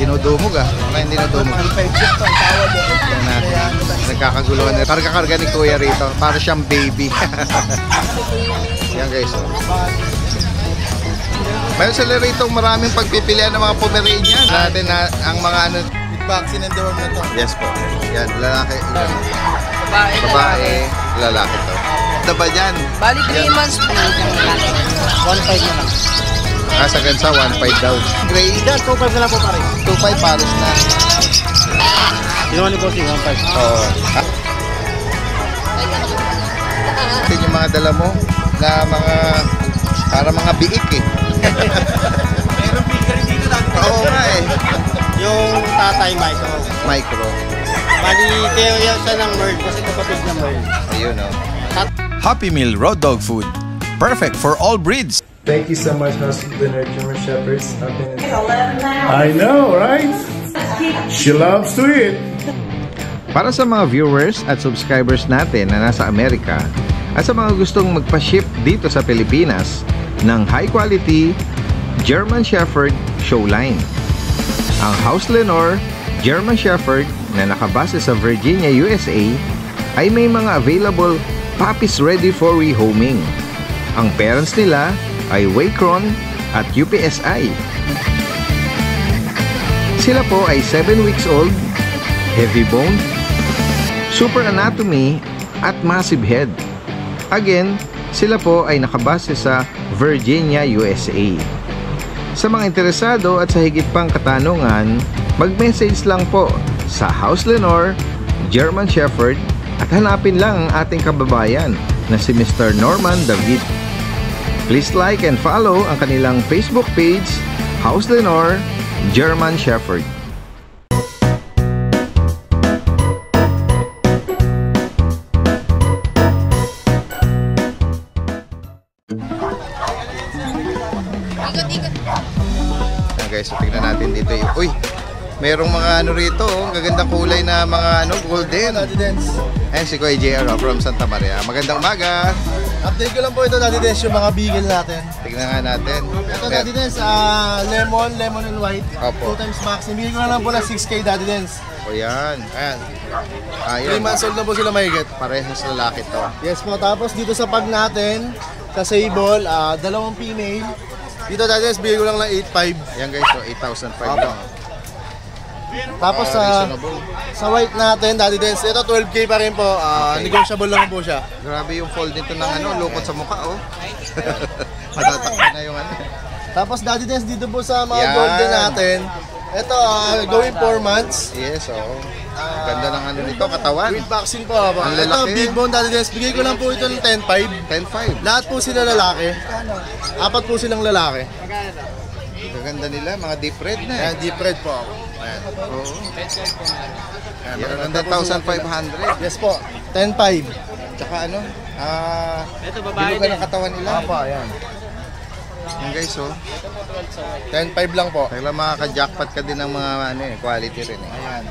dinudumog ah. Baka hindi nadumog. Yan natin. Nagkakaguluhan na. Karga-karga ni Kuya rito. Para siyang baby. Yan guys. Mayroon sila rito maraming pagpipilian ng mga Pomeranian. Natin na ang mga ano. Vaccine and deworm na to. Yes po. Yan, lalaki. Babae, lalaki to. Ito ba dyan? Bali 3 months po. 1.5 na lang. Sa gansa, 1.5 daw. Gray? Yan, 2.5 na lang po pare. 2.5 pares na. Ginawa ni Bossing, 1.5. Oo. Ito yung mga dala mo na mga, para mga biik eh. Meron bigger dito lang. Oo nga eh. Yung tatay micro. Micro. Bali, kaya yan siya ng Merl kasi kapatid ng Merl. Ayun o. Happy Meal Raw Dog Food. Perfect for all breeds. Thank you so much, Husky Dinner, German Shepherds. I know, right? She loves to eat. Para sa mga viewers at subscribers natin na nasa Amerika at sa mga gustong magpa-ship dito sa Pilipinas ng high quality German Shepherd show line. Ang House Lenore German Shepherd na nakabase sa Virginia, USA ay may mga available puppies ready for rehoming. Ang parents nila ay Waycron at UPSI. Sila po ay 7 weeks old, heavy bone, super anatomy at massive head. Again, sila po ay nakabase sa Virginia, USA. Sa mga interesado at sa higit pang katanungan, mag-message lang po sa House Lenore German Shepherd at hanapin lang ang ating kababayan na si Mr. Norman David. Please like and follow ang kanilang Facebook page, House Lenore German Shepherd. Guys, so tignan natin dito yung, uy, merong mga ano rito, oh, gagandang kulay na mga ano, golden. Ayan si Kuya JR from Santa Maria. Magandang umaga. Update ko lang po ito, Daddy Dens, yung mga beagle natin. Tignan nga natin. Ito, Daddy Dens, lemon and white. Opo. 2 times vaccine. Bigay ko na lang po na 6K, Daddy Dens. O yan. Ayan. 3 months old na po sila mahigit. Parehas lalaki to. Yes po, tapos dito sa pag natin, sa sable, 2 female. Dito, Daddy Dens, bigay ko lang 8.5. Yan guys, so 8,500 lang. Tapos sa white natin, Daddy Dens, ito 12K pa rin po. Okay. Negotiable lang po siya. Grabe yung fold nito ng ano, lukot sa mukha, oh. Matatakbo na yung ano. Tapos Daddy Dens, dito po sa mga Yan. golden natin, ito going 4 months. Yes, oh. Ganda ng ano nito, katawan. With vaccine po. Ang Ito, lalaki. big bone, Daddy Dens, bigay ko lang po ito ng 10.5. 10,500. Lahat po sila lalaki. 4 po silang lalaki. Gaganda nila, mga deep red na eh. Ayan, deep red po ako. Ayan. Oo. Yan, Maganda po 10,500. Yes po, 10.5. Tsaka ano, Ito babae bilugan din. ng katawan nila. Apa, ayan. Yan guys, oh. 10.5 lang po. Kailan makaka-jackpot ka din ng mga ano eh, quality rin eh. Ayan.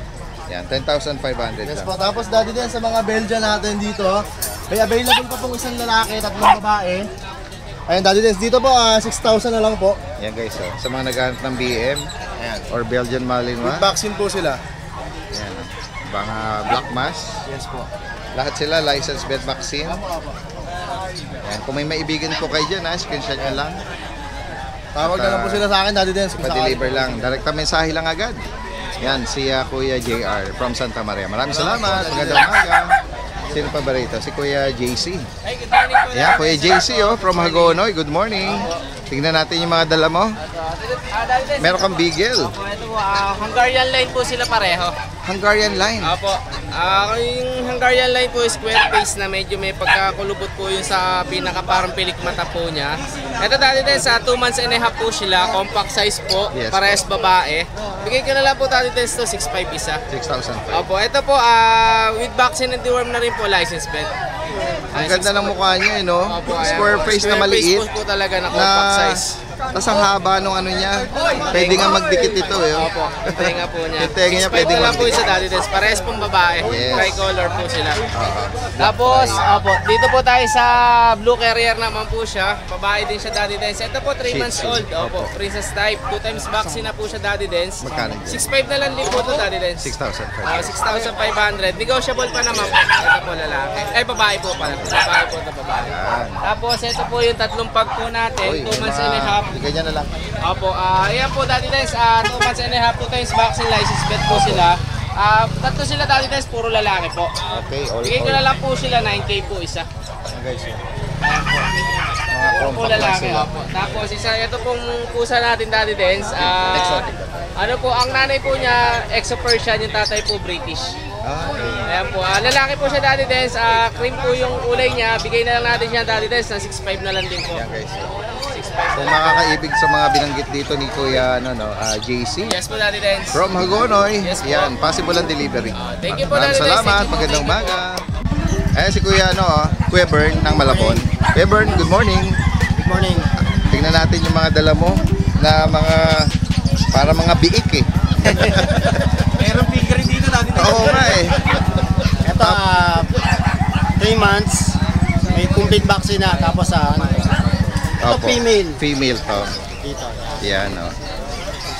Yan, 10,500 Yes lang. po, tapos Daddy Dens, sa mga Belgian natin dito, may available pa pong isang lalaki, 3 babae. Ayan, Daddy Dens, dito po 6,000 na lang po. Yan guys, oh. Sa mga naghahanap ng BM Ayan. or Belgian Malinois. With vaccine po sila. Yan, oh. Mga black mass. Yes po. Lahat sila licensed vet vaccine. Yan, kung may maibigan ko kayo dyan, screenshot nyo lang. Tawag na lang po sila sa akin, Daddy Dens. kung Pa-deliver sakali. lang. Direkta mensahe lang agad. Yan, si Kuya JR from Santa Maria. Maraming salamat. Magandang umaga. Sino pa ba rito? Si Kuya JC. Ay, good morning po. Yan, Kuya JC oh, from Hagonoy. Good morning. Tignan natin yung mga dala mo. Daddy Dens. Meron kang beagle. Opo, ito po. Hungarian line po sila pareho. Hungarian line. Opo. Yung Hungarian line po is square face na medyo may pagkakulubot po yung sa pinaka parang pilik mata po niya. Ito Daddy Dens, 2 months and a half po sila. Compact size po. Yes. Parehas babae. Bigay ko na lang po Daddy Dens to 6.5 isa. 6,005. Opo, ito po with vaccine and deworm na rin po, license vet. Ang ganda ng mukha niya, eh, no? Opo, ayan Square po. face na Square maliit. face po talaga na compact size. Tapos ang haba nung ano niya. Pwede nga magdikit ito eh. Opo, yung tenga po niya. Yung tenga niya 6'5" pwede na lang po magdikit. yung sa Daddy Dance. Parehas pong babae. Yes. Tricolor po sila. Tapos, opo, dito po tayo sa Blue Carrier naman po siya. Babae din siya Daddy Dance. Ito po 3 months old. Opo, princess type. 2 times vaccine na po siya Daddy Dance. Magkano dyan? 6'5" na lang din po ito Daddy Dance. 6,500. 6,500. Negotiable pa naman po. Ito po lalaki. Ay, babae po pala. Babae po ito, babae. Tapos, ito po yung tatlong pag po natin. 2 months and a half. Ganyan na lang. Opo, ayan po Daddy Dance. 2 months and a half, 2 times vaccine, license bet po sila. Tatlo sila Daddy Dance, puro lalaki po. Okay, all Bigay ko na lang po sila, 9K po isa. guys. Puro po lalaki, opo. Tapos isa, ito pong pusa natin Daddy Dance. Exotic. Ano po, ang nanay po niya, Exo-Persian, yung tatay po British. Ayan po, lalaki po siya Daddy Dance. Cream po yung ulay niya. Bigay na lang natin siya Daddy Dance na 6'5" na lang din po. Yan guys. 6'5". Kung makakaibig sa mga binanggit dito ni Kuya JC Yes po Daddy Dance. from Hagonoy, Yes po. yan, possible ang delivery. Thank you po Maraming Daddy Dance. salamat, Thank you po, magandang thank you umaga. Si Kuya Kuya Bern ng Malabon. Kuya Bern, good morning. Good morning. Tingnan natin yung mga dala mo na mga para mga biik eh. Meron figure dito natin. Oo nga eh. Ito, 3 months. May complete vaccine na. Tapos ito Opo. female. Female to. Dito. Yan o.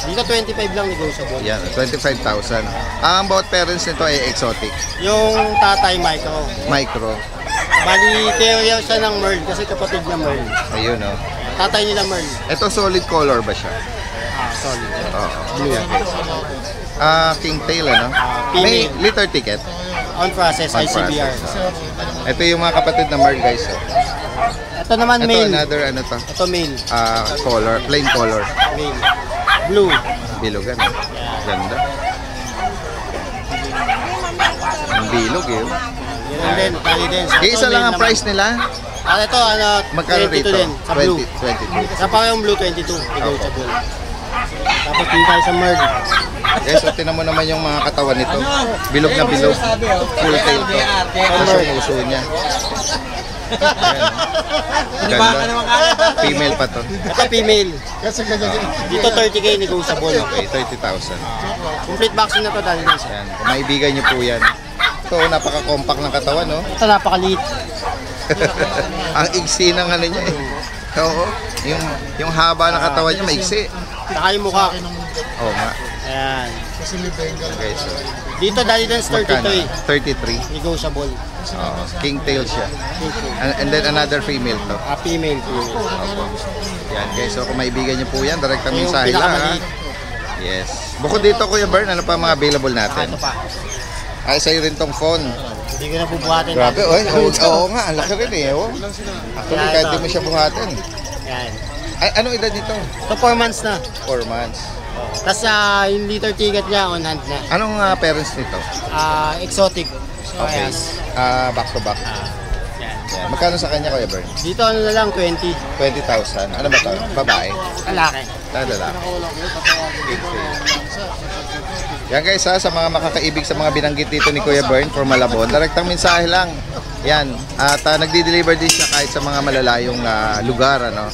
Dito 25 lang negotiable. Yan, 25,000. Ang bawat parents nito ay exotic. Yung tatay micro. Micro. Bali, kaya siya ng Merl kasi kapatid niya Merl. Ayun o. Tatay nila Merl. Ito solid color ba siya? Sorry. Oo. Blue. King tail ano? May female. litter ticket. On process, On ICBR. process. Ito yung mga kapatid na Merl guys. Oh. Ito naman Ito male. another ano to? Ito male. Color, plain color. Male. Blue. Bilogan eh. Ganda. Ang bilog eh. Yun din, tali din. Isa lang ang price nila. Ito, Magkano 22 rito? din, sa blue. 22. Sa pa yung blue, 22. Negotiable. Tapos dito tayo sa Merl. Guys, so tinan mo naman yung mga katawan nito. Bilog na bilog. Full tail to. Tapos yung uso niya. Ayan. Ganda. Female pa to. Ito female. Dito 30K negotiable. Okay, 30,000. Complete vaccine na to dahil din. Ayan, kung maibigan niyo po yan. Ito, napaka-compact ng katawan, no? Ito napakaliit. Ang igsi ng ano niya eh. Oo, yung haba ng katawan niya maigsi. Saka yung mukha. Oo nga. Ayan. Okay, so Dito dahil din magkano? 33. 33. Negotiable. Oo, king tail siya. And then another female to. Female. Opo. Yan guys, so kung maibigan niyo po yan, direktang Yung mensahe lang ha. pinakamaliit. Yes. Bukod dito Kuya Bern, ano pa mga available natin? Ito pa. Ay, sa'yo rin tong phone. Hindi ko na bubuhatin. Grabe, oy. Oo nga, ang laki rin eh. Oh. Actually, kahit di mo siya buhatin. Yan. Ay, anong edad nito? Ito 4 months na. 4 months. Tapos yung liter ticket niya on hand na. Anong parents nito? Exotic. Okay. Back to back. Yan. Yan. Magkano sa kanya Kuya Bern? Dito ano na lang 20. 20,000. Ano ba to? Babae? Lalaki. Lalaki. Yan guys ha, sa mga makakaibig sa mga binanggit dito ni Kuya Bern for Malabon, direktang mensahe lang. Yan. At nagdi-deliver din siya kahit sa mga malalayong lugar, ano.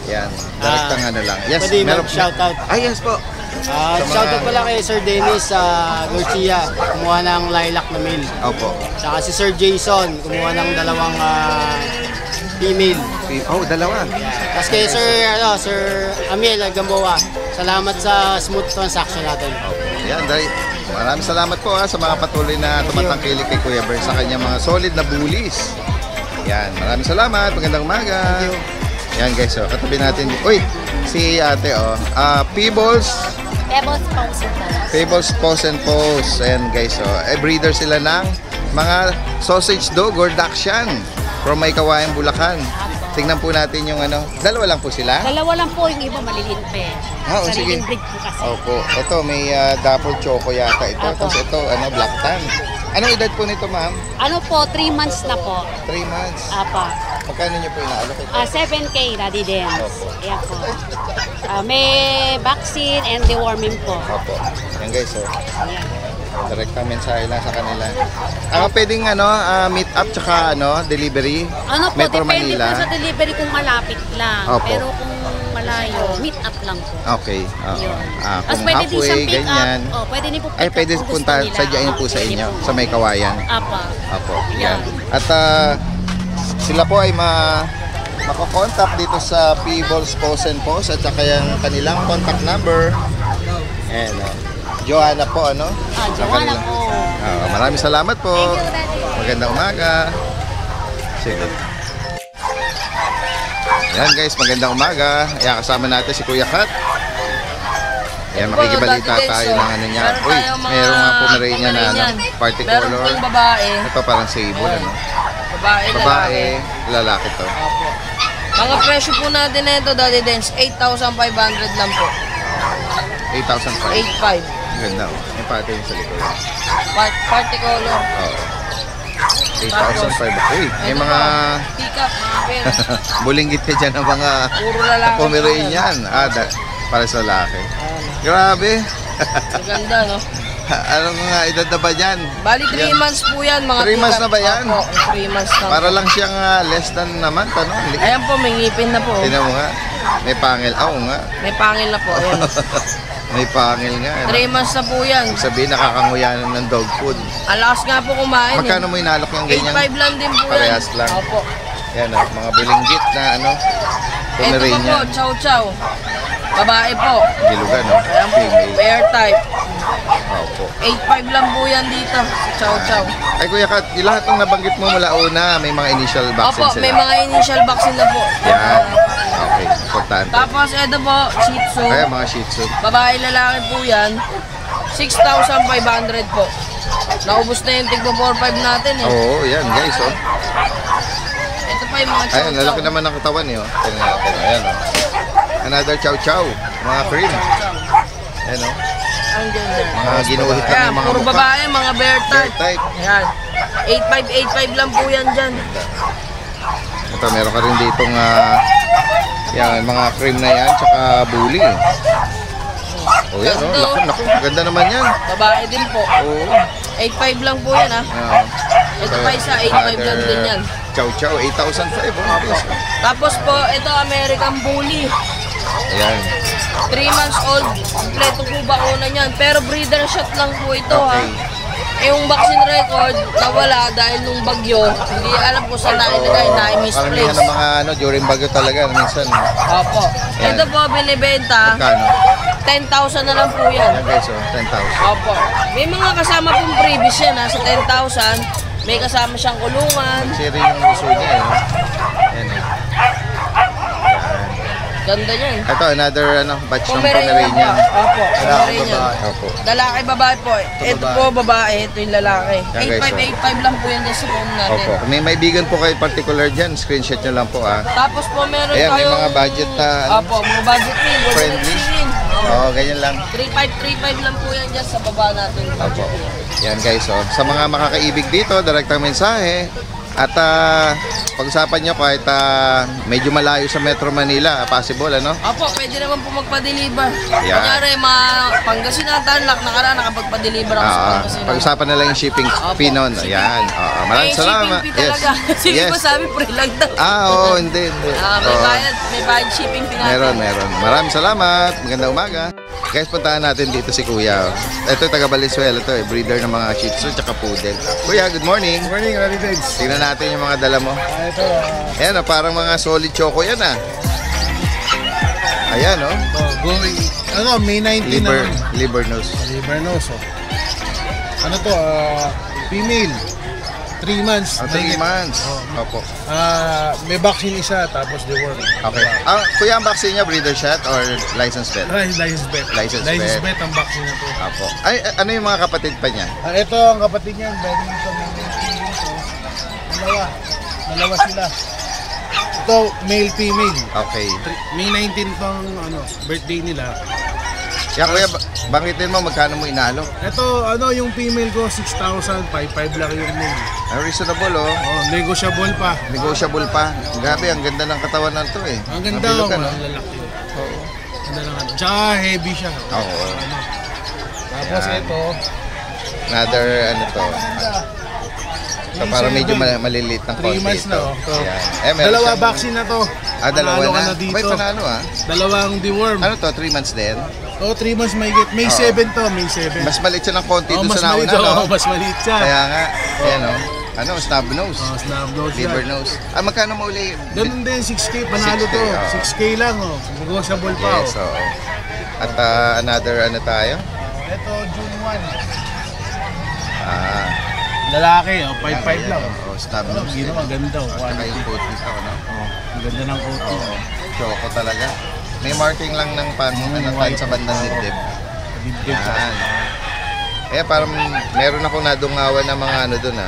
Yan. Direktang ano lang. Yes, Pwede meron. mag-shoutout. Ay, yes po. Shoutout pala kay Sir Dennis Garcia, kumuha ng lilac na male. Opo. Tsaka si Sir Jason, kumuha ng dalawang female. Oh, dalawa. Tapos kay Sir Amiel Gamboa, salamat sa smooth transaction natin. Yan, maraming salamat po sa mga patuloy na tumatangkilik kay Kuya Bern sa kanyang mga solid na bullies. Yan, maraming salamat. Magandang umaga. Yan guys, katabi natin. Uy, si ate Peebles. Peebles Pose and Pose. Ayan guys, breeder sila ng mga sausage dog or Dachshund from May Kawayang, Bulacan. Tingnan po natin yung dalawa lang po sila? Dalawa lang po, yung iba maliliit pa eh. Sige. Sariling breed po kasi. Opo. Ito, may dapple choco yata ito. Opo. Tapos ito, black tan. Anong edad po nito, ma'am? Ano po, 3 months na po. 3 months. Apa. Magkano niyo po inaalok ito? 7K, Daddy Dance. Opo. Ayan po. May vaccine and deworming po. Opo. Yan guys, Ayan. direktang mensahe lang sa kanila. Pwedeng meet up tsaka delivery? Ano po, Metro depende Manila. po sa delivery kung malapit lang. Opo. Pero kung malayo, meet up lang po. Okay. Yun. Kung pwede din siyang halfway, pick ganyan. up. Pwede din po pick Ay, up pwede kung gusto punta, nila. sadyain po sa Pwede inyo, po. sa may kawayan. Apa. Apo, Yan. yan. At sila po ay makakontakt dito sa Peebles Post and Post at saka yung kanilang contact number. And Joanna po, ano? Joanna po. Maraming salamat po. Thank you, Daddy. Magandang umaga. Sige. Yan guys, magandang umaga. Ayan, kasama natin si Kuya Kat. Ayan, makikibalita tayo ng ano niya. Uy, mayroong mga Pomeranian na party color. Meron pong babae. Ito parang sable, ano? Babae, lalaki to. Opo. Mga presyo po natin na ito, Daddy Dance, 8,500 lang po. 8,500. 8,500. Ganda, oh. May pattern sa likod. Party color. Oo. 8,500. Uy, may Ito mga po, pick up, mga pen. bulinggit ka dyan ng mga Puro lalaki. Pomeranian. Para sa lalaki. Grabe. Maganda, no? Anong nga edad na ba dyan? Bali, 3 months po yan, mga 3 months pick up. na ba yan? Opo, 3 months na. Para lang siyang less than naman, ano? Ayan po, may ngipin na po. Tingnan mo nga. May pangil. Oo nga. May pangil na po, ayan. May pangil nga. 3 months na po yan. Sabihin, nakakanguyanan ng dog food. Ang lakas nga po kumain. Magkano mo inalok yung ganyan? 8,500 lang din po yan. Parehas lang. Opo. Yan, mga bulinggit na ano. Ito pa po, Pomeranian. chow chow. Babae po. Gilugan, no? Ayan po, Female. pair type. Opo. 8,500 lang po yan dito. Chow chow. Ay, Kuya Kat, yung lahat ng nabanggit mo mula una, may mga initial vaccine Opo, sila. may mga initial vaccine na po. Yan. Okay, importante. Tapos ito po, Shih Tzu. Kaya mga Shih Tzu. Babae lalaki po yan. 6,500 po. Naubos na yung tigpo 4,500 natin eh. Oo, yan guys, oh. Ito pa yung mga chow Ayun, chow. lalaki naman ng katawan niyo. Tingnan natin, ayan, oh. Another chow chow, mga cream. Ayan, oh. Ang ganda. Mga ginuhit lang Ayan, yung mga puro mukha. babae, mga bear Bear type. type. Ayan. 8,500 lang po yan dyan. Ito, meron ka rin ditong yan, mga cream na yan, tsaka bully. Oh, yan, oh. Naku, naku. Ganda naman yan. Babae din po. Oo. 8,500 lang po yan ha. Ito pa isa, 8,500 lang din yan. Chow chow, 8,500. Oh, please. Tapos po, ito American Bully. Ayan. 3 months old. Kompleto po bakuna niyan. Pero breeder shot lang po ito ha. Okay. Eh, yung vaccine record, nawala dahil nung bagyo. Hindi alam ko saan nailagay, Karamihan na-misplace. ng mga during bagyo talaga, minsan. Opo. Yan. Ito po, binibenta. Magkano? 10,000 na lang po yan. Yan guys, oh, 10,000. Opo. May mga kasama pong previous yan ha, sa 10,000. May kasama siyang kulungan. Siri yung uso niya, eh. Yan, eh. Ganda niyan. Ito, another batch ng Pomeranian Pomeranian. po. Opo, Pomeranian. Opo. Lalaki, babae po. Ito po, babae. Ito yung lalaki. Yan, guys, 8,585 lang po yan dyan sa phone natin. Opo. Kung may maibigan po kayo particular dyan, screenshot nyo lang po, ah. Tapos po, meron Ayan, may tayong... mga budget na, ano, Opo, mga budget meal. friendly. Oo, ganyan lang. 3,535 lang po yan dyan sa baba natin. Opo. Yan guys, oh. Sa mga makakaibig dito, direktang mensahe. At pag-usapan nyo kahit medyo malayo sa Metro Manila, possible, ano? Opo, pwede naman po magpa-deliver. Yan. Kunyari, Pangasinan, Tarlac, nakapagpa-deliver ako sa Pangasinan. Pag-usapan na lang yung shipping fee nun. Ayan. Maraming salamat. Shipping fee talaga. Sige po sabi, free lang daw. Oo, hindi. May bayad shipping fee natin. Meron. Maraming salamat. Magandang umaga. Guys, puntahan natin dito si Kuya. Ito, taga Valenzuela to, breeder ng mga Shih Tzu tsaka Poodle. Kuya, good morning. Good morning, Rally Dags. Tingnan natin yung mga dala mo. Ito, Ayan, parang mga solid choco yan, Ayan, going, May 19 naman. Liver nose. Liver nose, female. 3 months. 3 months. Opo. May vaccine isa, tapos deworm. Okay. Kuya, ang vaccine niya, breeder shot or license vet? License vet. License License vet. vet ang vaccine na to. Opo. Ay, ano yung mga kapatid pa niya? Ito ang kapatid niyan, Benny ito, may 19 dito. Dalawa sila. Ito, male, female. Okay. May 19 tong birthday nila. Kaya kuya, banggitin mo magkano mo inalo? Ito, yung female ko, 6,000, 5,500 lang yung male. Reasonable, Negotiable pa. Negotiable pa. Grabe, ang ganda ng katawan na to, eh. Ang ganda, Mabilog, ano? ang lalaki. Oo. Ganda lang. Tsaka heavy siya. Oo. Tapos Yan. ito, Another, to. So, para medyo maliliit ng 3 konti months na, ito. Ito. Ayan. Meron Dalawa siyang vaccine na to. Dalawa Panalo ka na. na dito. May panalo Dalawang deworm. Ano to, 3 months din? 3 months may get. May 7 to, may 7. Mas maliit siya ng konti doon mas sa maliit, nauna, no? mas maliit siya. Kaya nga, ayan o. Ano, snub nose. Snub nose Liver yan. nose. Magkano mo uli? Ganun din, 6K, panalo 6K, to. oh. 6K lang, negotiable pa. Yes, oo. At another ano tayo? Ito, June 1. Ah, Lalaki, 5'5 lang. snub nose. Hindi naman, ganda. At saka yung coat nito, no? Ang ganda ng coating. Choco talaga. May marking lang ng tayo sa bandang dibdib. Yan. Kaya parang meron ako nadungawan ng mga ano doon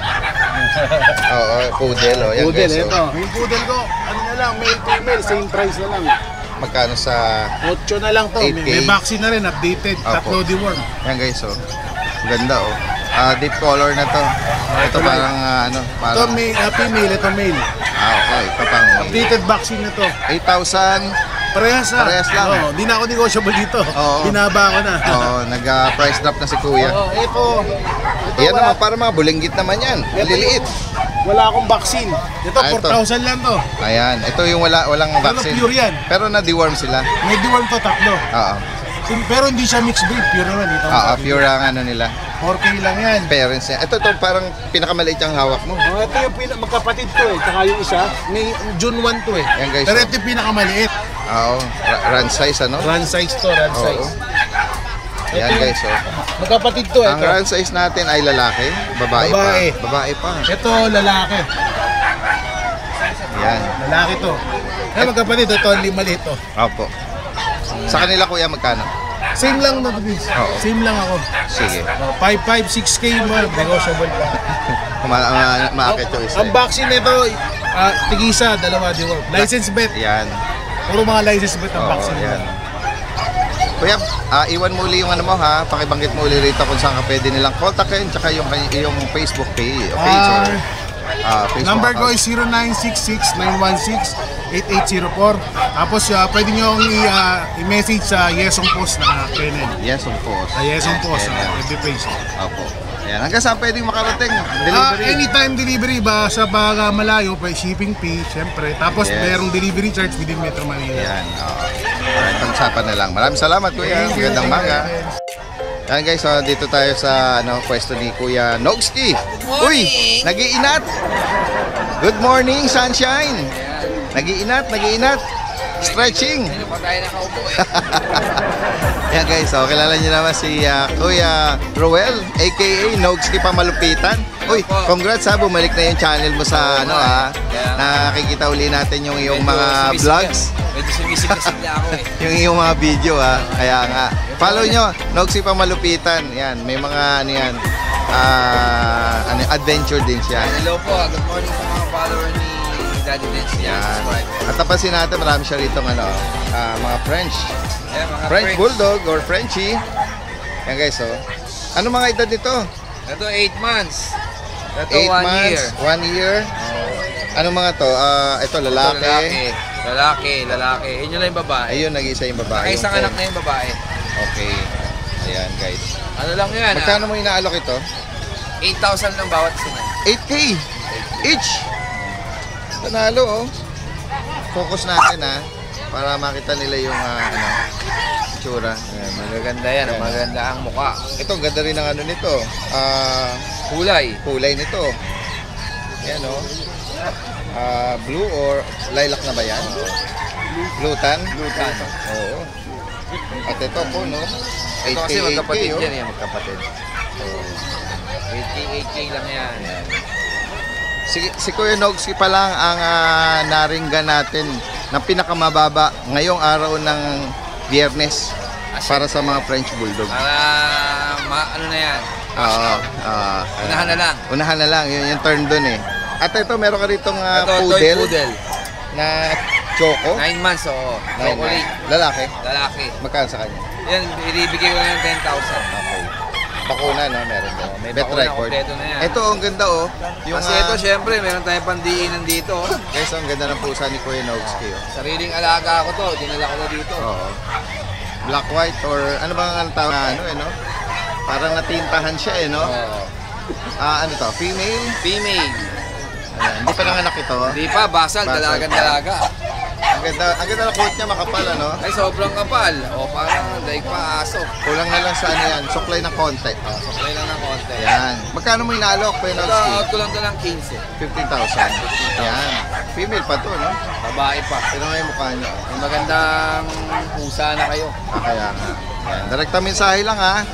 Oo, poodle. Yan Poodle, guys, ito. Yung poodle ko, ano na lang, male female, same price na lang. Magkano sa 8 na lang to. 8K. May vaccine na rin, updated. Opo. 3 deworm. Yan guys, Ganda, deep color na to. Ito parang Ito parang female, ito male. okay, ito pang Updated vaccine na to. 8,000. Parehas lang. Hindi na ako negotiable dito. Oo. Binaba ko na. Nag-price drop na si Kuya. Ito Yan wala, naman, para mga bulinggit naman yan. Maliliit. wala akong vaccine. Ito, Ito. 4,000 lang to. Ayan, ito yung walang vaccine. pure yan. Pero na-deworm sila. May deworm to, 3. Oo. Pero hindi siya mixed breed. Pure naman. Ito, Pure ang ano nila. 4K lang yan. Parents niya. Ito parang pinakamaliit yung hawak mo. Ito yung magkapatid to Tsaka yung isa, may June 1 to Yan guys, Pero ito yung pinakamaliit. Oo. Run size, ano? Run size to, run Oo. size. Yan guys, Magkapatid to Ang ito. run size natin ay lalaki. Babae Babae. pa. Babae pa. Ito, lalaki. Yan. Lalaki to. Kaya magkapatid, ito, maliit to. Opo. Sa kanila kuya, magkano? Same lang na this. Oo. Same lang ako. Sige. 5'5", 6K mo, negotiable pa. Maakit yung isa. Ang vaccine nito, tigisa, 2 deworm. License bet. Yan. Puro mga license bet ang Oo, vaccine. yan. Kuya, iwan mo uli yung ano mo ha. Pakibanggit mo uli rito kung saan ka pwede nilang kontakin. Tsaka yung Facebook page. Facebook Number ko account. is 0966-916-8804. Tapos pwede nyo akong i-message sa Yesong Post na Kennel. Yes, of course. Sa Yesong Post, Yan, yan. FB page. Opo. Yan. Hanggang saan pwedeng makarating? Delivery. Anytime delivery ba sa pag malayo, pa shipping fee, syempre. Tapos Yes. merong delivery charge within Metro Manila. Yan. Alright, pag-usapan na lang. Maraming salamat kuya. Magandang maga. Yan guys, dito tayo sa pwesto ni Kuya Nogski. Uy, nag-iinat. Good morning, sunshine. Nag-iinat. Stretching. Hindi pa tayo nakaupo Yan guys, kilala niyo naman si Kuya Roel, aka Nogski Pamalupitan. Uy, congrats bumalik na yung channel mo sa nakikita uli natin yung iyong mga vlogs. Medyo sumisigla ako Yung iyong mga video kaya nga. Follow nyo, Nogski Pamalupitan. Yan, may mga adventure din siya. Hello po, good morning sa mga follower ni Daddy Dance. Yan. At tapasin natin, marami siya rito mga French. Mga French Bulldog or Frenchie. Yan guys, ano mga edad nito? Ito 8 months. Ito 8 1 months, year. 1 year. Ano mga to? Ito lalaki. Lalaki. Yun yung babae. Ayun, nag-isa yung babae. Isang Yung anak na yung babae. Okay. Ayan guys. Ano lang yan Magkano mo inaalok ito? 8,000 lang bawat isa. 8K each. Panalo Focus natin para makita nila yung itsura. Ayan, magaganda yan. Ayan. Maganda ang mukha. Ito, ang ganda rin ng nito. Kulay. Nito. Yan blue or lilac na ba yan? Blue tan? Oo. At ito po, Ito kasi 8K, magkapatid 8K, yan. Magkapatid. 8K lang yan. Si Kuya Nogski pa lang ang naringgan natin ng pinakamababa ngayong araw ng Biyernes para sa mga French Bulldog. Ano na yan? Unahan na lang. Yun yung turn dun At ito, meron ka ritong Ito, toy poodle poodle. na choco. 9 months, oo. Chocolate. Lalaki. Magkano sa kanya? Yan, ibibigay ko na ng 10,000. Okay. Bakuna, meron din. May Bet bakuna, record. kompleto na yan. Ito, ang ganda Yung, Kasi ito, syempre, meron tayong pandiinan dito. guys, ang ganda ng pusa ni Kuya Nogski. Sariling alaga ko to, dinala ko na dito. Oo. Black, white, or ano bang ang tawag parang natintahan siya Oo. Ano to? Female? Female. Ayan. Hindi pa nanganak ito. Hindi pa, basal, Basal. dalaga. Ang ganda na coat niya, makapal, ano? Ay, sobrang kapal. O, parang daig pa aso. Kulang na lang sa ano yan, suklay ng konti. Suklay lang ng konti. Yan. Magkano mo inaalok, Penalty? Out ko lang to ng 15. 15,000. Yan. Female pa to, no? Babae pa. Sino nga yung mukha niyo? Yung magandang pusa na kayo. Kaya nga. Yan. Direkta mensahe lang, ha?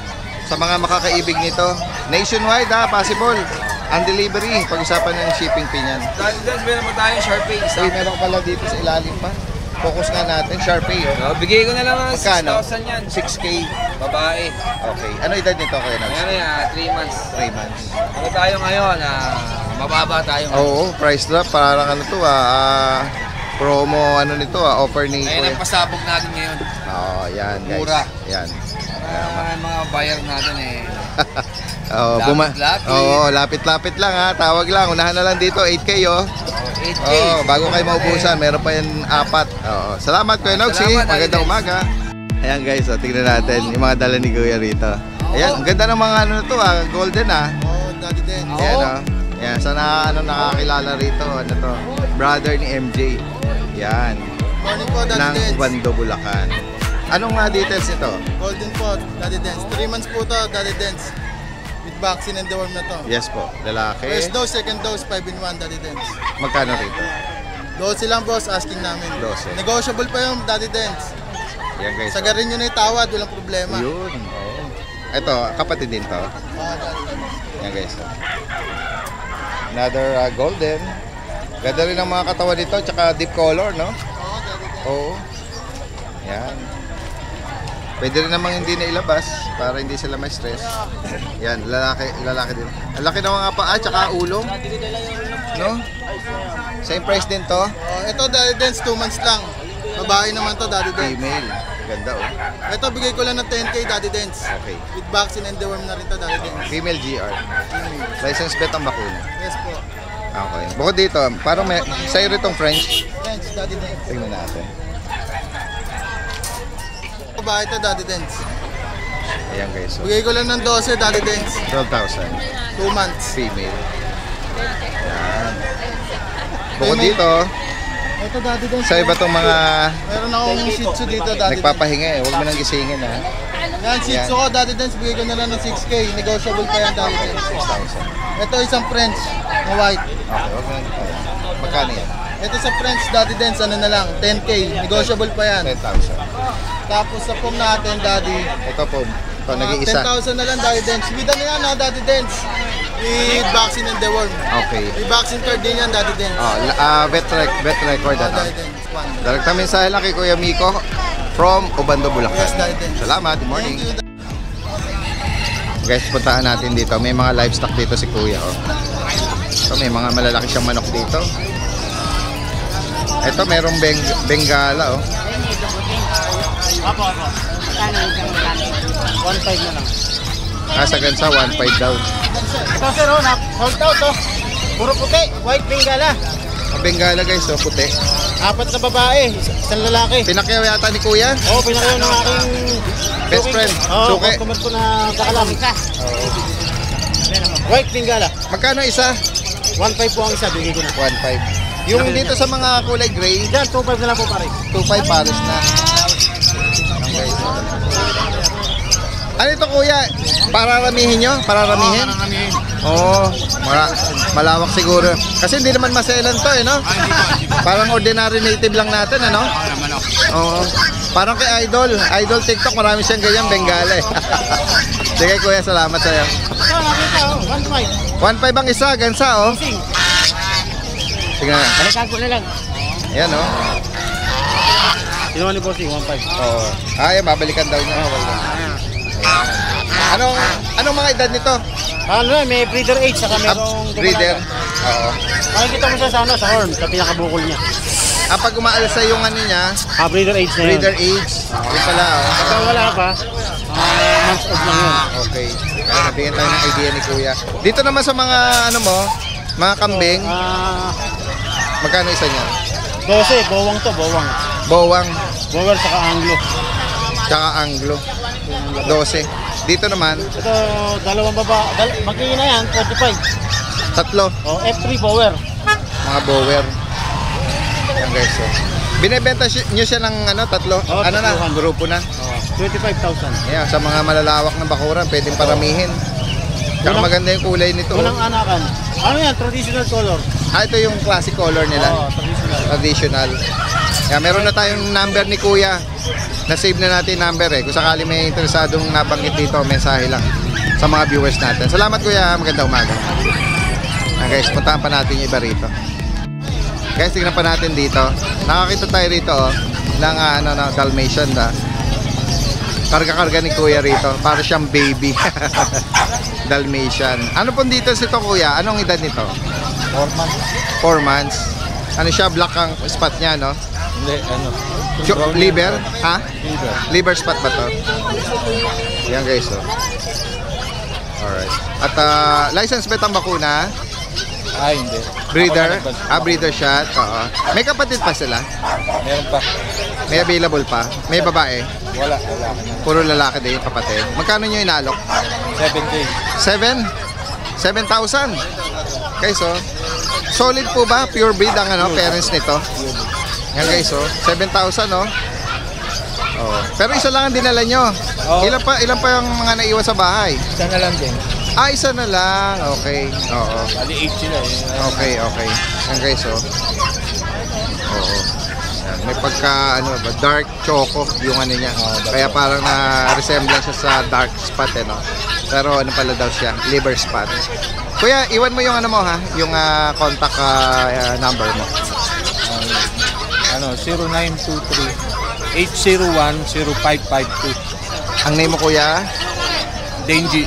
Sa mga makakaibig nito. Nationwide, ha? Possible. Ang delivery, pag-usapan ng shipping fee niyan. Dahil meron mo tayong Sharpay isa. Uy, meron pala dito sa ilalim pa. Focus nga natin, Sharpay, oh. Bigay ko na lang ng Magkano? 6,000 yan. 6K. Babae. Okay. Ano edad nito, Kuya Nobs? Ayan yan, 3 months. 3 months. Ano tayo ngayon? Mababa tayo ngayon. Oo, price drop. Parang ano to, promo, ano nito, offer ni Ayan Kuya. ang pasabog natin ngayon. Oo, yan, guys. Mura. Yan. Mga buyer natin Oo, Lapit-lapit. Oo, lapit-lapit lang, ha. Tawag lang. Unahan na lang dito, 8K, oh. 8K. Oo, bago kayo maubusan, meron pa yan 4. Oo. Salamat, Kuya Noxie. Salamat, Magandang umaga. Ayan, guys, tingnan natin yung mga dala ni Kuya rito. Ayan, ang ganda ng mga ano na to, golden, ha. Oh, Daddy Den. Ayan, oh. Ayan, sana nakakilala rito, ano to, brother ni MJ. Yan. Morning po, Daddy Ng Den. Ubando, Bulacan. Anong details nito? Golden po, Daddy Den. 3 months po to, Daddy Den. With vaccine and deworm na to. Yes po, lalaki. First dose, second dose, 5-in-1, Daddy Den. Magkano rito? 12 lang, boss, asking namin. 12. Negotiable pa yung Daddy Den. Yan, guys. Sagarin nyo na yung tawad, walang problema. Yun. Oo. Ito, kapatid din to. Oh, Daddy Den. Yan, guys. Another golden. Ganda rin ang mga katawan dito, tsaka deep color, no? Oh, Daddy Den. Oo. Yan. Pwede rin namang hindi na ilabas para hindi sila may stress. Yan, lalaki din. Ang laki ng mga paa, tsaka ulong. No? Same price din to. Oh, ito, Daddy Den, 2 months lang. Babae naman to, Daddy Den. Female. Ganda, oh. Ito, bigay ko lang ng 10K, Daddy Den. Okay. With vaccine and deworm na rin to, Daddy Den. Female GR. License bet ang bakuna. Yes po. Okay. Bukod dito, parang may sa'yo itong French. French, Daddy Den. Tingnan natin. Babae to, Daddy Den. Ayan, guys. So, Bigay ko lang ng 12, Daddy Den. 12,000. 2 months. Female. Yan. Bukod dito, Ito, Daddy Den. sa iba tong mga Meron akong Shih Tzu dito, Daddy Den. nagpapahinga eh. Huwag mo nang gisingin, ha. Yan, Shih Tzu ko, Daddy Den. Bigay ko na lang ng 6K. Negotiable pa yan, Daddy Den. 6,000. Ito, isang French na white. Okay, huwag mo nang. Magkano yan? Ito sa French, Daddy Den, ano na lang, 10K. Negotiable pa yan. 10,000. Tapos sa pom natin, Daddy. Ito po. Ito, nag-iisa. 10,000 na lang, Daddy Den. With ano yan, Daddy Den? With vaccine and deworm. Okay. With vaccine card din yan, Daddy Den. Vet record Oh, ano. Daddy Den. One. Direkta mensahe lang kay Kuya Miko from Ubando, Bulacan. Yes, Daddy Den. Salamat. Good morning. Thank you. Guys, puntahan natin dito. May mga livestock dito si Kuya. Oh. So, may mga malalaki siyang manok dito. Ito, merong Bengala. Oh. Magkano yung gamit? 1.5 na lang. Sa gansa, 1.5 daw. Ito, sir, hold out, oh. Puro puti, white Bengala. Ang Bengala, guys, oh, puti. 4 na babae, isang lalaki. Pinakyaw yata ni Kuya. Oo, pinakayo ng aking Best friend, Oo, suki. customer ko na kakalam. White Bengala. Magkano isa? 1.5 po ang isa, bigay ko na. 1.5. Yung dito sa mga kulay gray, Diyan, 2.5 na lang po pare. 2.5 pares na. Okay. Ano ito, Kuya? Pararamihin nyo? Pararamihin? Oo. Malawak siguro. Kasi hindi naman maselan to, eh, no? Parang ordinary native lang natin, ano? Oo. Parang kay Idol. Idol TikTok, marami siyang ganyan, Bengala, eh. Sige, Kuya, salamat sa'yo. Ito, nakita, 1.5. 1.5 ang isa, gansa, oh. Tingnan na. Balikan ko na lang. Ayan, oh. Kinuha ni Bossing, 1.5. Oo. Ay, babalikan daw niya. Anong mga edad nito? Ano na, may breeder age, saka merong Breeder. Oo. Makikita mo siya sa, sa horn, sa pinakabukol niya. Pag umaalsa yung ano niya, Breeder age na yun. breeder age. Yun pala, oh. Ito wala pa, months old lang yun. Okay. Kaya nabigyan tayo ng idea ni Kuya. Dito naman sa mga, ano mo, mga kambing, magkano isa niya? 12, bowang to, bowang. Bowang, Bower saka Anglo. tsaka Anglo. 12. Dito naman, Ito, dalawang magiging na yan, 25. tatlo. Oh, F3 Bower. Mga bower. Yan, guys, oh. Binebenta nyo siya ng ano, tatlo? Oo, ano na? tatluhan. Grupo na? 25,000. Yeah, sa mga malalawak na bakuran, pwedeng paramihin. Tsaka Walang- maganda yung kulay nito. Walang anakan. Ano yan? Traditional color. Ito yung classic color nila. Oo, traditional. Traditional. Yeah, meron na tayong number ni Kuya. Na-save na natin yung number eh. Kung sakali may interesadong nabanggit dito, mensahe lang sa mga viewers natin. Salamat Kuya, magandang umaga. Guys, puntahan pa natin yung iba rito. Guys, tingnan pa natin dito. Nakakita tayo rito ng Dalmatian na. Karga-karga ni Kuya rito. Para siyang baby. Dalmatian. Ano po dito ito Kuya? Anong edad nito? 4 months. 4 months. Ano siya? Black ang spot niya, no? Hindi, ano? Liver? Ha? Liver. Liver spot ba to? Yan guys, Alright. At license bet ang bakuna? Ay, hindi. Breeder? Breeder shot. Oo. May kapatid pa sila? Meron pa. May available pa? May babae? Wala. Puro lalaki din yung kapatid. Magkano nyo inalok? 7K. 7,000. Guys, solid po ba? Pure breed ang parents nito? Yan guys, 7,000, Oh. Pero isa lang ang dinala nyo. Oo. Ilan pa yung mga naiwan sa bahay? Isa na lang din. Isa na lang. Okay. Oo. Bali 8 sila eh. Okay. Yan guys, Oo. Yan. May pagka dark choco yung niya. Kaya parang na-resemble siya sa dark spot no. Pero pala daw siya, liver spot. Kuya, iwan mo yung mo ha, yung contact number mo. 0923-801-0552. Ang name mo Kuya? Denji.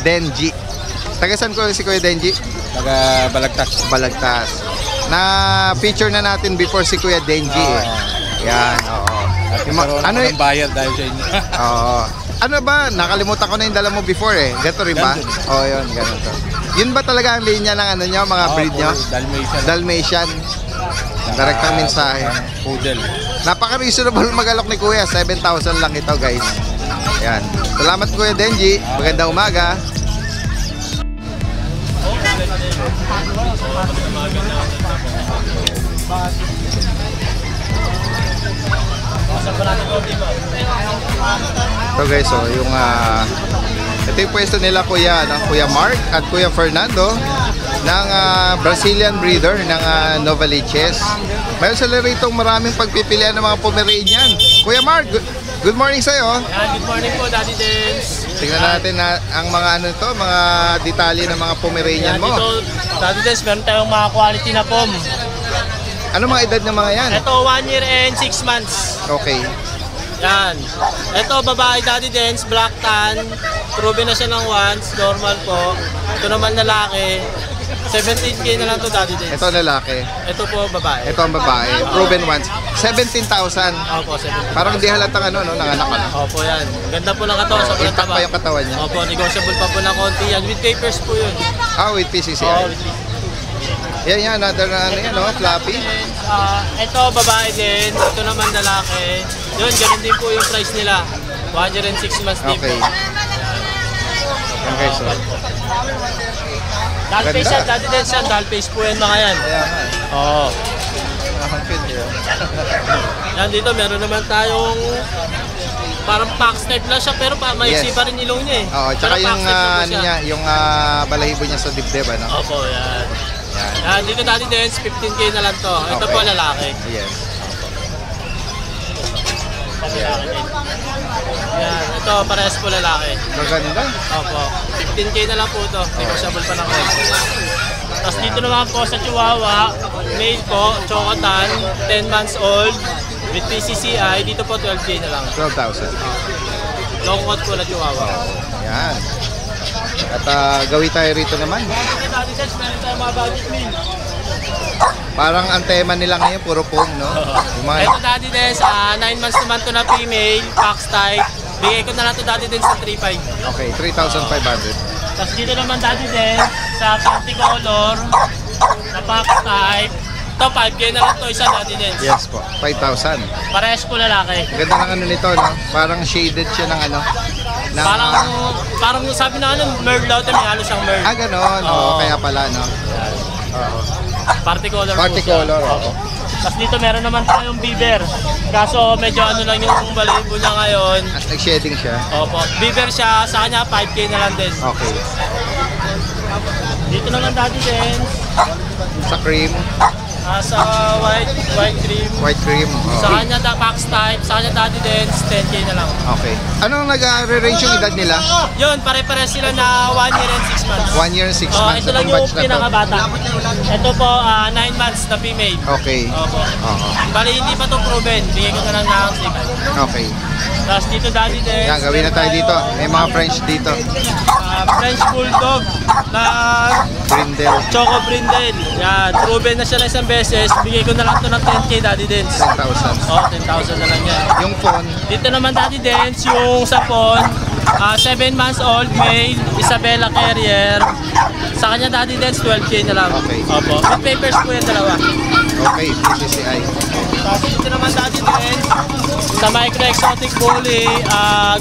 Denji. Taga saan ko si Kuya Denji? Taga Balagtas. Na feature na natin before si Kuya Denji. Yan, oo. Ano yung bayar dahil sa inyo? Oo. Ano ba? Nakalimutan ko na yung dala mo before eh. Ganito rin ba? Oo, yun. Ganito. Yun ba talaga ang linya ng nyo, mga breed nyo? Dalmatian. Direct ang mensahe. Poodle. Napaka-reasonable mag-alok ni Kuya. 7,000 lang ito guys. Yan. Salamat Kuya Denji. Magandang umaga. So guys, yung ito yung pwesto nila Kuya Mark at Kuya Fernando ng Brazilian breeder ng Novaliches. Mayroon sila rito maraming pagpipilian ng mga Pomeranian. Kuya Mark, good morning sa'yo. Good morning po, Daddy Dance. Tingnan natin ang mga mga detalye ng mga Pomeranian mo. Dito, Daddy Dance, meron tayong mga quality na pom. Ano mga edad ng mga yan? Ito, 1 year and 6 months. Okay. Yan. Ito, babae Daddy Dance, black tan. Proven na siya ng once, normal po. Ito naman lalaki. 17K na lang to Daddy Dance. Ito lalaki. Ito po, babae. Ito ang babae. Proven once. 17,000. Opo, 17. Parang di halatang nanganak ka na. Opo, yan. Ganda po ng katawan, sobrang Intact taba. pa yung katawan niya. Opo, negotiable pa po ng konti yan. With papers po yun. With PCCI. Oo, with papers. Yan, another floppy. Ito, babae din. Ito naman lalaki. Yun, ganun din po yung price nila. 106 months din Okay. po. Okay, so. Doll face yan, Daddy Dance yan. Doll face po yan mga yan. Oo. Yan dito, meron naman tayong parang pack type lang siya pero maiksi pa rin ilong niya eh. Oo, tsaka Pero yung pack type po siya. yung balahibo niya sa dibdib Opo, yan. Yan. Yan, dito Daddy Dance, 15K na lang to. Ito Okay. po lalaki. Yes. Lalaki din. Yan, ito parehas po lalaki. Maganda. Opo, 15K na lang po ito. Negotiable pa ng konti. Tapos dito naman po sa Chihuahua, male po, Chocotan, 10 months old, with PCCI, dito po 12K na lang. 12,000. Long coat po na Chihuahua. Yan. At gawi tayo rito naman. Daddy Dance, meron tayong mga budget meal. Parang ang tema nila ngayon, puro pong, no? Yung mga, Ito Daddy Dance, 9 months naman to na female, fox type. Bigay ko na lang to Daddy Dance sa 3.5. okay, 3,500. Tapos dito naman Daddy Dance, sa multicolor, na fox type. Ito 5K na lang to isa Daddy Dance. Yes po, 5,000. Parehas po lalaki. Ganda ng nito, no? Parang shaded siya ng ng, Parang sabi na merl daw, may halos siyang merl. ganon. Oo, Oo. kaya pala, no? Oo. Party color po Party siya. color, Opo. Tapos dito meron naman tayong beaver. Kaso medyo ano lang yung balahibo niya ngayon. At nag-shedding siya. Opo. Beaver siya, sa kanya 5K na lang din. Okay. Dito naman dati din, Sa cream, sa white cream. white cream. Sa kanya box type, sa kanya dati din, 10K na lang. Okay. Anong nag-range yung edad nila? Yun, pare-pare sila na 1 year and 6 months. 1 year and 6 months. Ito lang Itong yung batch na to. pinakabata. Ito po, 9 months na female. Okay. Opo. Oo. Bali, hindi pa to proven. Bigay ko na lang ng 6. Okay. Tapos dito dati din. Yan, gawin na tayo dito. May mga French dito. French Bulldog na Brindle. Choco Brindle. Yan, proven na siya na isang beses. Bigay ko na lang to ng 10K Daddy Dens. 10,000. Oh, 10,000 na lang yan. Yung phone, Dito naman Daddy Dens, yung sapon, 7 months old male, Isabella Carrier. Sa kanya Daddy Dens, 12K na lang. Okay. Opo. With papers po yan dalawa. okay, PCCI. Tapos dito naman Daddy Dens, sa Micro Exotic Bully,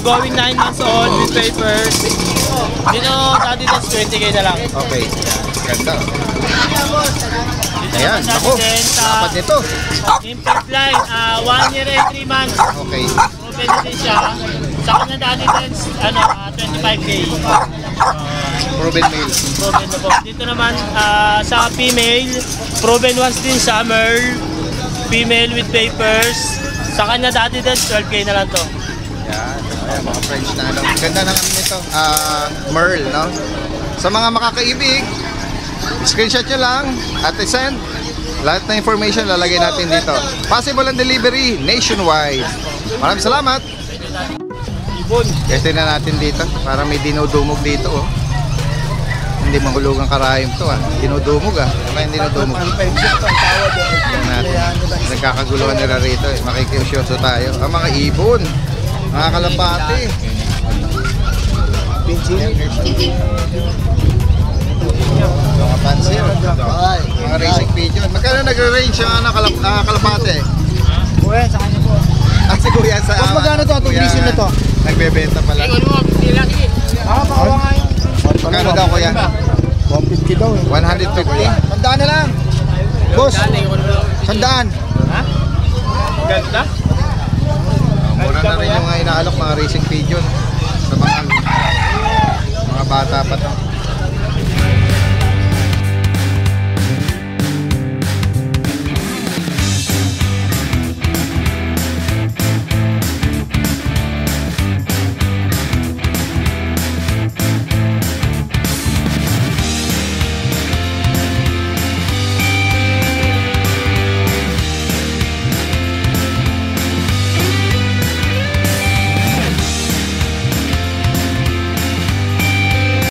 going 9 months old with papers. Dito Daddy Dens, 20K na lang. Okay. Ganda. Dito Ayan, naman ako. Daddy Dens, Dapat nito. import line, 1 year and 3 months. Okay. Open din siya. Sa kanya Daddy Dens, 25K. Proven male. Proven na po. Dito naman sa female, proven once din sa Merl. Female with papers. Sa kanya Daddy Dens, 12K na lang to. Yan. Ayan, mga French na ano. Ganda ng ano nito. Merl, no? Sa mga makakaibig, screenshot nyo lang at i-send. Lahat na information lalagay natin dito. Possible ang delivery nationwide. Maraming salamat. Testin na natin dito. Para may dinudumog dito, oh. Hindi mahulugang karayom to, ah. Dinudumog, ah. Wala yung dinudumog. Yan natin. Nagkakaguluhan nila rito, eh. Makikisyoso tayo. Ang mga ibon. Mga kalapati. Mga pansin. Mga racing pigeon. Magkano nagre-range yung kalapati? Kuya, sa kanya po. Si Kuya sa... Mas magkano to? Itong vision na to? Nagbebenta pala. Makawa nga yung... Magkano daw, Kuya? 150 daw eh. 150. Sandaan na lang. Boss, sandaan. Ganda? Mura na rin yung inaalok mga racing pigeon sa mga bata pa to.